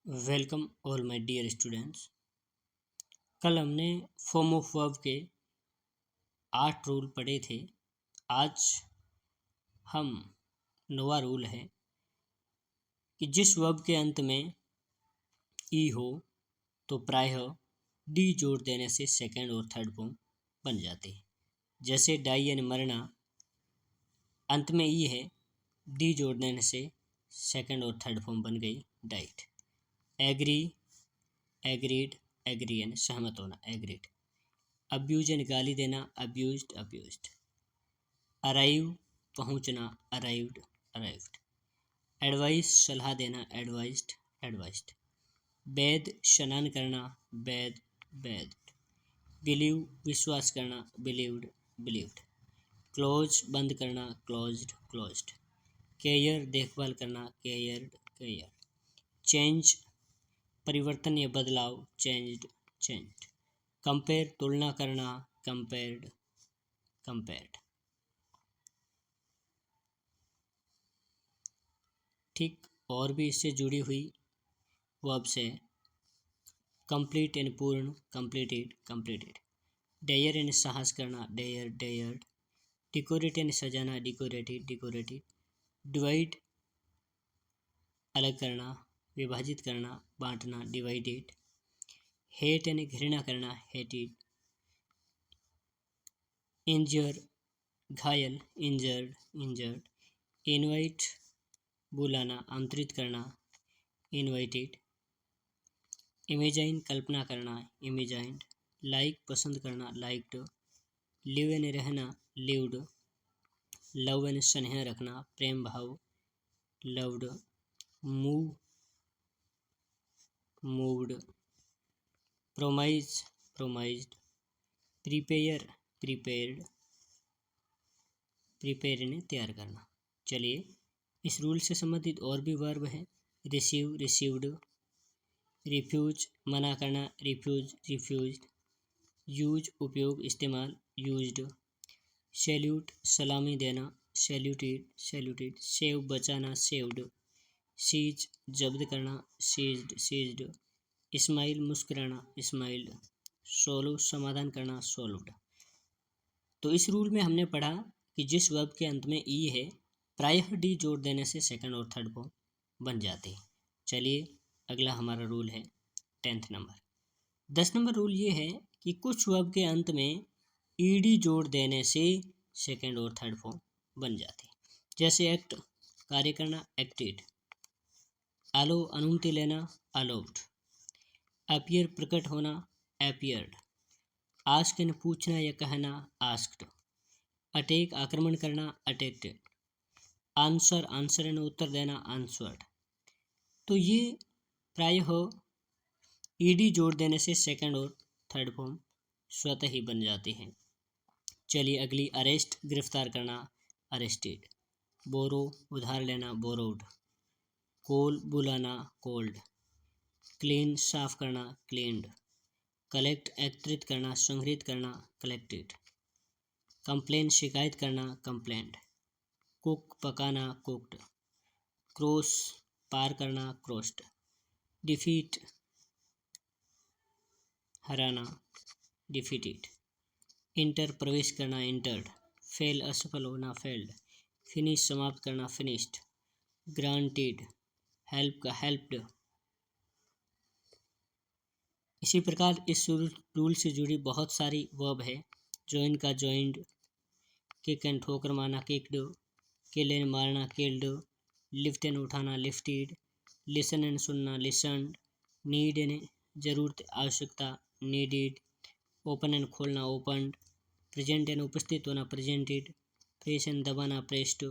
Welcome all my dear students. कल हमने form of verb के 8 रूल पढ़े थे। आज हम 9वां रूल है कि जिस वर्ब के अंत में ई हो तो प्रायः डी जोड़ देने से सेकंड और थर्ड फॉर्म बन जाते हैं। जैसे डाई यानी मरना, अंत में ई है, डी जोड़ देने से सेकंड और थर्ड फॉर्म बन गई डाइट। एग्री, एग्रीड, एग्री यानी सहमत होना, एग्रीड। अब्यूज यानी गाली देना, अब्यूज्ड, अब्यूज्ड। अराइव पहुंचना, अराइव्ड, अराइव्ड। एडवाइस सलाह देना, एडवाइज्ड, एडवाइज्ड। बैद स्नान करना, बैद, बैद। बिलीव विश्वास करना, बिलीव्ड, बिलीव्ड। क्लोज बंद करना, क्लोज्ड, क्लोज्ड। केयर देखभाल करना, केयर्ड, केयर। चेंज परिवर्तन या बदलाव, चेंज्ड, चेंज्ड। कंपेयर तुलना करना, कंपेयर्ड, कंपेयर्ड। ठीक और भी इससे जुड़ी हुई वर्ब्स है। कंप्लीट यानी पूर्ण, कंप्लीटेड, कंप्लीटेड। डेयर यानी साहस करना, डेयर, डेयर्ड। डिकोरेट यानी सजाना, डिकोरेटेड, डिकोरेटेड। डिवाइड अलग करना, विभाजित करना, बांटना, डिवाइडेड। हेट यानी घृणा करना, हेटेड। इंजर घायल, इंजर्ड, इंजर्ड। इनवाइट बुलाना, आमंत्रित करना, इनवाइटेड। इमेजाइन कल्पना करना, इमेजाइंड। लाइक पसंद करना, लाइक्ड। लिव यानी रहना, लिव्ड। लव यानी स्नेह रखना, प्रेम भाव, loved. Move, moved. Promise, promised. Prepare, prepared, prepare यानी तैयार करना। चलिए इस रूल से संबंधित और भी वर्ब है। Receive, received. रिफ्यूज मना करना, रिफ्यूज, रिफ्यूज्ड। यूज उपयोग, इस्तेमाल, यूज्ड। सैल्यूट सलामी देना, सैल्यूटेड, सैल्यूटेड। सेव बचाना, सेव्ड। सीज जब्त करना, सीज्ड, सीज्ड। स्माइल मुस्कुराना, स्माइल्ड। सोल्व समाधान करना, सोल्व्ड। तो इस रूल में हमने पढ़ा कि जिस वर्ब के अंत में ई है प्रायः डी जोड़ देने से सेकंड और थर्ड फॉर्म बन जाते हैं। चलिए अगला हमारा रूल है 10th नंबर। 10 नंबर रूल ये है कि कुछ वर्ब के अंत में ईडी जोड़ देने से सेकंड और थर्ड फॉर्म बन जाते हैं। जैसे एक्ट कार्य करना, एक्टेड। अलो अनुमति लेना, अलाउड। अपीयर प्रकट होना, अपीयर्ड। आस्क यानी पूछना या कहना, आस्क्ड। अटैक आक्रमण करना, अटैक्टेड। आंसर आंसर यानी उत्तर देना, आंसर्ड। तो ये प्रायः ईडी जोड़ देने से सेकंड और थर्ड फॉर्म स्वतः ही बन जाते हैं। चलिए अगली अरेस्ट गिरफ्तार करना, अरेस्टेड। बोरो उधार लेना, बोरोड। कॉल बुलाना, कॉल्ड। क्लीन साफ करना, क्लीन्ड। कलेक्ट एकत्रित करना, संग्रहित करना, कलेक्टेड। कंप्लेन शिकायत करना, कंप्लेंट। कुक पकाना, कुक्ड। क्रॉस पार करना, क्रॉस्ड। डिफीट हराना, डिफीटेड। इंटर प्रवेश करना, इंटर्ड। फेल असफल होना, फेल्ड। फिनिश समाप्त करना, फिनिश्ड। ग्रांटेड हेल्प का, हेल्प्ड। इसी प्रकार इस रूल से जुड़ी बहुत सारी वर्ब है। जॉइन का, जॉइंड। किक एंड ठोकर मारना, किक्ड। किल एंड मारना, किल्ड। लिफ्ट एंड उठाना, लिफ्टेड। लिसन एंड सुनना, लिसनड। नीड एंड जरूरत, आवश्यकता, नीडेड। ओपन एंड खोलना, ओपनड। प्रेजेंट एंड उपस्थित होना, प्रेजेंटेड। प्रेस एंड दबाना, प्रेस्ड।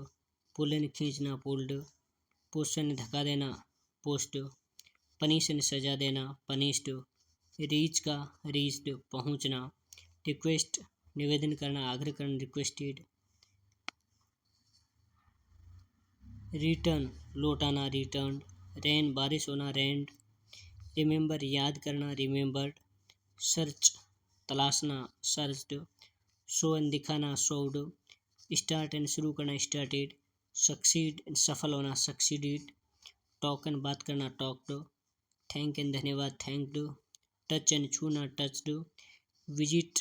पुल एंड खींचना, पुल्ड। पुश एंड धक्का देना, पोस्ट। पनिश एंड सजा देना, पनिश्ड। रीच का, रीच्ड पहुंचना। रिक्वेस्ट निवेदन करना, आग्रह करना, रिक्वेस्टेड। रिटर्न लौटाना, रिटर्न। रेन बारिश होना, रेंड। रिमेंबर याद करना, रिमेंबर्ड। सर्च तलाशना, सर्च्ड। शो एंड दिखाना, शोड। स्टार्ट एंड शुरू करना, स्टार्टेड। सक्सीड सफल होना, सक्सीडेड। टॉक एंड बात करना, टॉक्ड। थैंक एंड धन्यवाद, थैंक्ड, टच एंड छूना, touched, visit,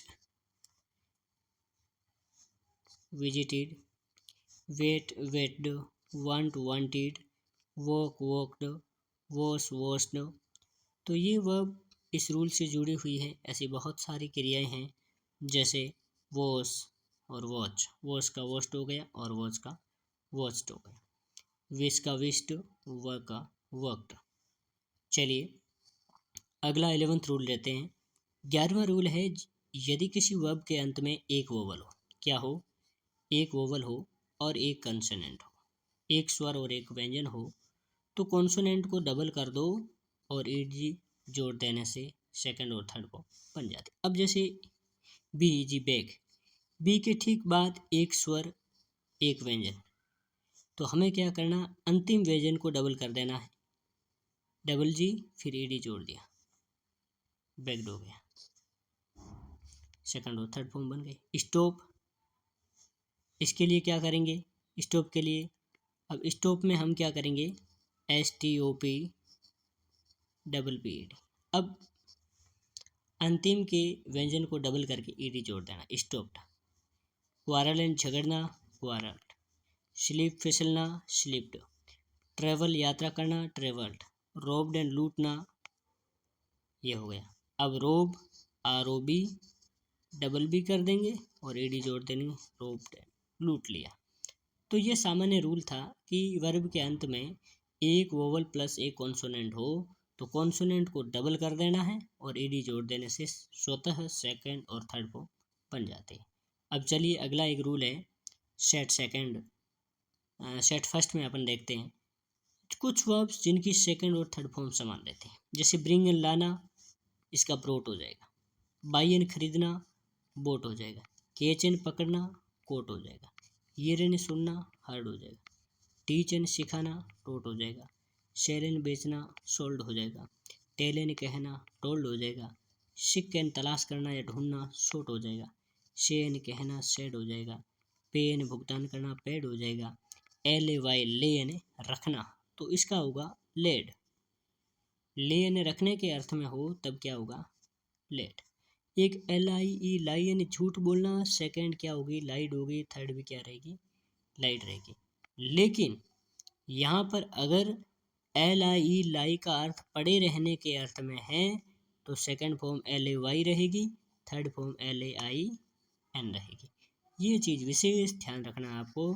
visited, wait, waited, want, wanted, walk, walked, wash, washed. तो ये वर्ब इस रूल से जुड़ी हुई है। ऐसी बहुत सारी क्रियाएं हैं, जैसे वॉश और वॉच, वॉश का वॉश्ड हो गया और वॉच का वॉच्ड हो गया, विश का विश्ड, वर्क का वर्कड। चलिए अगला 11th रूल लेते हैं। 11वां रूल है, यदि किसी वर्ब के अंत में एक वोवल हो, क्या हो, एक वोवल हो और एक कंसोनेंट हो, एक स्वर और एक व्यंजन हो, तो कॉन्सोनेंट को डबल कर दो और ईडी जोड़ देने से सेकंड और थर्ड फॉर्म बन जाते। अब जैसे बी जी बैग, बी के ठीक बाद एक स्वर एक व्यंजन, तो हमें क्या करना, अंतिम व्यंजन को डबल कर देना है, डबल जी फिर ईडी जोड़ दिया, बैग्ड हो गया, सेकंड और थर्ड फॉर्म बन गई। स्टॉप, इसके लिए क्या करेंगे, स्टॉप के लिए, अब स्टॉप में हम क्या करेंगे, STOP डबल PED। अब अंतिम के व्यंजन को डबल करके ईडी जोड़ देना, स्टॉप्ड। क्वारल एंड झगड़ना, क्वारल्ड। स्लीप फिसलना, स्लीप्ड। ट्रेवल यात्रा करना, ट्रेवल्ड। रोब्ड एंड लूटना, ये हो गया। अब रोब ROB डबल बी कर देंगे और ईडी जोड़ देंगे, रोब्ड एंड लूट लिया। तो ये सामान्य रूल था कि वर्ब के अंत में एक वोवल प्लस एक कॉन्सोनेंट हो तो कॉन्सोनेंट को डबल कर देना है और ईडी जोड़ देने से स्वतः सेकंड और थर्ड फॉर्म बन जाते हैं। अब चलिए अगला एक रूल है सेट सेकंड, सेट फर्स्ट में अपन देखते हैं कुछ वर्ब्स जिनकी सेकंड और थर्ड फॉर्म समान रहते हैं। जैसे ब्रिंग एंड लाना, इसका ब्रोट हो जाएगा। बाई एंड खरीदना, बोट हो जाएगा। कैच एंड पकड़ना, कोट हो जाएगा। ईयर एंड सुनना, हर्ड हो जाएगा। टीच एंड सिखाना, टोट हो जाएगा। शेयर एंड बेचना, सोल्ड हो जाएगा। टेल एंड कहना, टोल्ड हो जाएगा। सिक एंड तलाश करना या ढूंढना, सोट हो जाएगा। से एंड कहना, सेड हो जाएगा। पे एंड भुगतान करना, पेड हो जाएगा। LAY ले एंड रखना, तो इसका होगा लेड। ले एंड रखने के अर्थ में हो तब क्या होगा, लेड। एक LIE लाई यानी झूठ बोलना, सेकंड क्या होगी, लाइड होगी, थर्ड भी क्या रहेगी, लाइड रहेगी। लेकिन यहाँ पर अगर LIE लाई का अर्थ पड़े रहने के अर्थ में है तो सेकंड फॉर्म LAY रहेगी, थर्ड फॉर्म LAIN रहेगी। ये चीज़ विशेष ध्यान रखना आपको,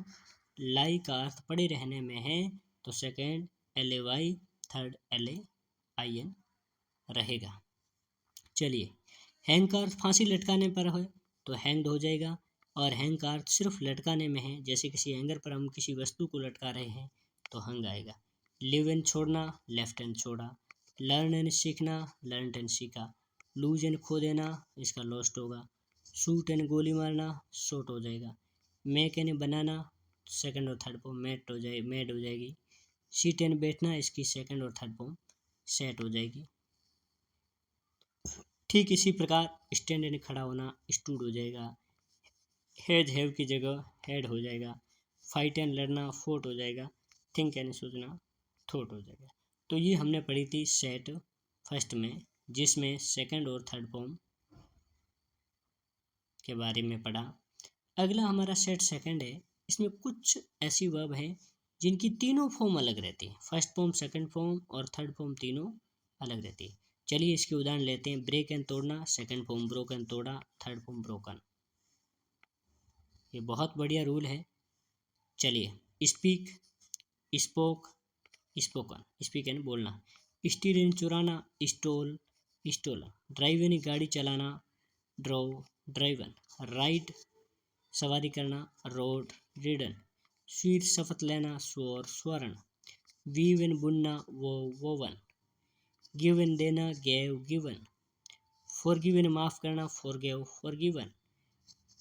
लाई का अर्थ पड़े रहने में है तो सेकंड LAY, थर्ड LAIN रहेगा। चलिए हैंग का अर्थ फांसी लटकाने पर है तो हैंग्ड हो जाएगा, और हैंग का अर्थ सिर्फ लटकाने में है, जैसे किसी हैंगर पर हम किसी वस्तु को लटका रहे हैं तो हंग आएगा। लिव एंड छोड़ना, लेफ्ट एंड छोड़ा। लर्न एंड सीखना, लर्न एंड सीखा। लूज एंड खो देना, इसका लॉस्ट होगा। शूट एंड गोली मारना, शॉट हो जाएगा। मेक एंड बनाना, सेकंड और थर्ड फॉर्म मेड हो जाएगी। सीट एंड बैठना, इसकी सेकंड और थर्ड फॉर्म सेट हो जाएगी। ठीक इसी प्रकार स्टैंड एंड खड़ा होना, स्टूड हो जाएगा। हैव की जगह हेड हो जाएगा। फाइट एंड लड़ना, फोर्ट हो जाएगा। थिंक एंड सोचना, थॉट हो जाएगा। तो ये हमने पढ़ी थी सेट फर्स्ट में, जिसमें सेकंड और थर्ड फॉर्म के बारे में पढ़ा। अगला हमारा सेट सेकंड है। इसमें कुछ ऐसी वर्ब हैं जिनकी तीनों फॉर्म अलग रहती है, फर्स्ट फॉर्म, सेकंड फॉर्म और थर्ड फॉर्म तीनों अलग रहती है। चलिए इसके उदाहरण लेते हैं। ब्रेक एंड तोड़ना, सेकंड फॉर्म ब्रोकन, तोड़ा, थर्ड फॉर्म ब्रोकन। ये बहुत बढ़िया रूल है। चलिए स्पीक, स्पोक, स्पोकन, स्पीक यानी बोलना। स्टील यानी चुराना, स्टोल, स्टोलन। ड्राइव यानी गाड़ी चलाना, ड्रोव, ड्राइवन। राइड सवारी करना, रोड, रिडन। स्वीर शपथ लेना, स्वर, स्वर्ण। वीव एंड बुनना, वोवन। गिव एंड देना, गेव, गिवन। फॉरगिव यानी माफ़ करना, फॉरगिव, फॉरगिवन।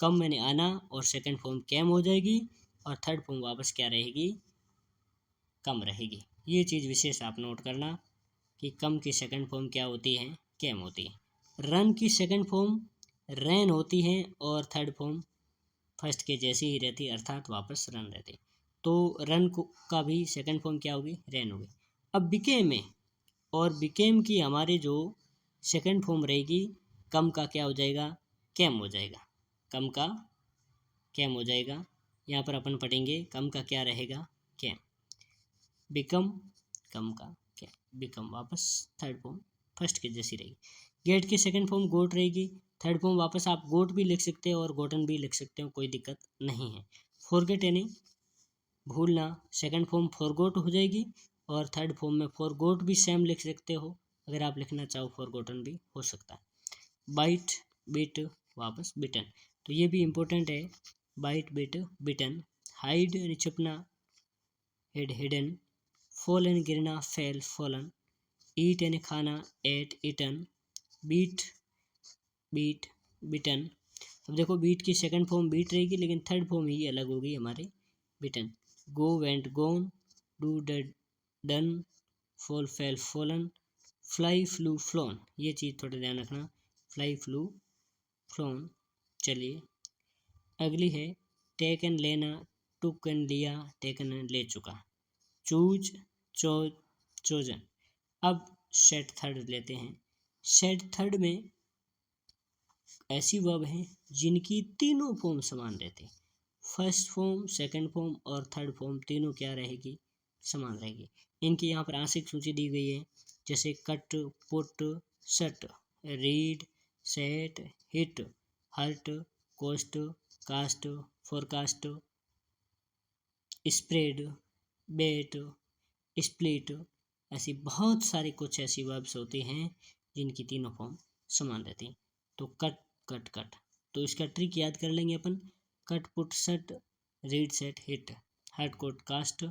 कम यानी आना और सेकंड फॉर्म कैम हो जाएगी और थर्ड फॉर्म वापस क्या रहेगी, कम रहेगी। ये चीज़ विशेष आप नोट करना कि कम की सेकंड फॉर्म क्या होती है, कैम होती है। रन की सेकंड फॉर्म रैन होती है और थर्ड फॉर्म फर्स्ट के जैसी ही रहती है, अर्थात वापस रन रहती। तो रन को का भी सेकंड फॉर्म क्या होगी, रैन होगी। अब बिके में और बिकेम की हमारी जो सेकंड फॉर्म रहेगी, कम का क्या हो जाएगा, कैम हो जाएगा, कम का कैम हो जाएगा। यहाँ पर अपन पढ़ेंगे कम का क्या रहेगा, कैम। बिकम कम का कैम, बिकम वापस थर्ड फॉर्म फर्स्ट के जैसी रहेगी। गेट की सेकंड फॉर्म गोट रहेगी, थर्ड फॉर्म वापस आप गोट भी लिख सकते हो और गोटन भी लिख सकते हो, कोई दिक्कत नहीं है। फॉरगेट यानी भूलना, सेकंड फॉर्म फॉरगोट हो जाएगी और थर्ड फॉर्म में फॉरगोट भी सेम लिख सकते हो, अगर आप लिखना चाहो फॉरगोटन भी हो सकता है। बाइट बिट वापस बिटन, तो ये भी इम्पोर्टेंट है, बाइट बिट बिटन। हाइड यानी छुपना, हिड हिडन। फॉल यानी गिरना, फेल फॉलन। ईट यानी खाना, एट ईटन। बीट बीट बिटन। अब देखो बीट की सेकंड फॉर्म बीट रहेगी, लेकिन थर्ड फॉर्म ही अलग होगी हमारी, bitten. Go went gone, do did done, fall fell fallen, fly flew flown, ये चीज़ थोड़ा ध्यान रखना, फ्लाई फ्लू फ्लोन। चलिए अगली है टेकन लेना, टुकन लिया, टेकन ले चुका। चूज चो चोजन। अब सेट थर्ड लेते हैं। सेट थर्ड में ऐसी वर्ब हैं जिनकी तीनों फॉर्म समान रहते हैं, फर्स्ट फॉर्म सेकंड फॉर्म और थर्ड फॉर्म तीनों क्या रहेगी, समान रहेगी। इनकी यहाँ पर आंशिक सूची दी गई है, जैसे cut put shut, read set hit hurt cost cast forecast spread bet split. ऐसी बहुत सारी कुछ ऐसी वर्ब्स होती हैं जिनकी तीनों फॉर्म समान रहती हैं। तो कट कट कट, तो इसका ट्रिक याद कर लेंगे अपन, cut put shut read set hit hurt cost cast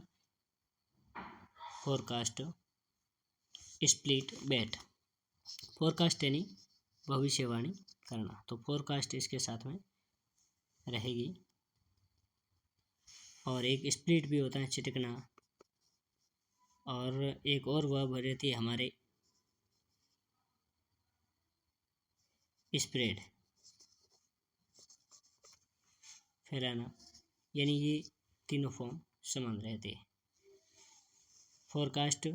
forecast split bet. Forecast यानी भविष्यवाणी करना, तो फोरकास्ट इसके साथ में रहेगी। और एक स्प्लिट भी होता है, छिटकना। और एक और वर्ब रहती है हमारे स्प्रेड, फैलाना, यानी ये तीनों फॉर्म समान रहते हैं। फोरकास्ट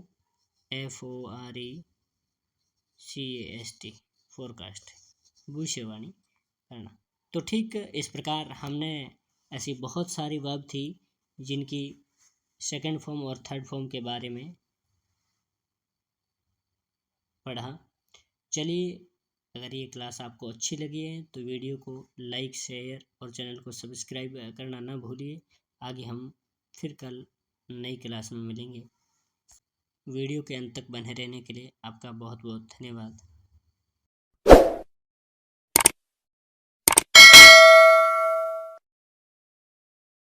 FORECAST फोरकास्ट, भविष्यवाणी करना। तो ठीक इस प्रकार हमने ऐसी बहुत सारी वर्ब थी जिनकी सेकंड फॉर्म और थर्ड फॉर्म के बारे में पढ़ा। चलिए अगर ये क्लास आपको अच्छी लगी है तो वीडियो को लाइक शेयर और चैनल को सब्सक्राइब करना ना भूलिए। आगे हम फिर कल नई क्लास में मिलेंगे। वीडियो के अंत तक बने रहने के लिए आपका बहुत बहुत धन्यवाद।